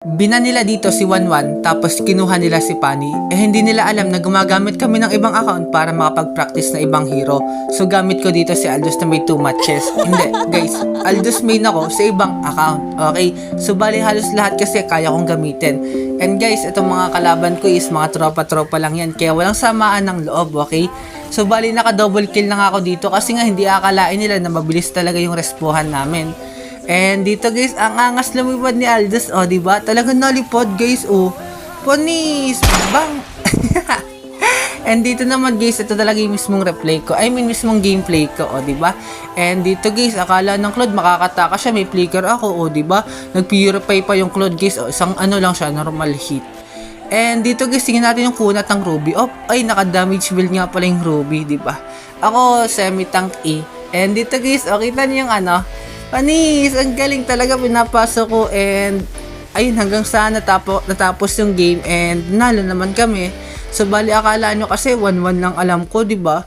Bina nila dito si Wanwan tapos kinuha nila si Pani. Hindi nila alam na gumagamit kami ng ibang account para makapag-practice na ibang hero. So gamit ko dito si Aldous na may 2 matches. Hindi guys, Aldous main ako sa ibang account. Okay? So bali halos lahat kasi kaya kong gamitin. And guys, itong mga kalaban ko is mga tropa-tropa lang yan. Kaya walang samaan ng loob, okay? So bali naka-double kill na nga ako dito kasi nga hindi akalain nila na mabilis talaga yung respuhan namin. And dito guys, ang angas lumipad ni Aldous, oh, diba? Talagang nalipad guys, oh. Panis! Bang! And dito naman guys, ito talaga yung mismong replay ko. I mean, mismong gameplay ko, oh, diba? And dito guys, akala ng Claude makakataka siya, may flicker ako, oh, diba? Nag-purify pa yung Claude guys, oh, isang ano lang siya, normal hit. And dito guys, tingnan natin yung kunat ng Ruby. Oh, ay, naka-damage build nga pala yung Ruby, diba? Ako, semi-tank A. And dito guys, oh, kita niyo yung ano, panis, ang galing talaga, pinapasok ko. And ayun, hanggang saan natapos yung game and nalo naman kami. So bali akala nyo kasi 1-1 lang alam ko, 'di ba?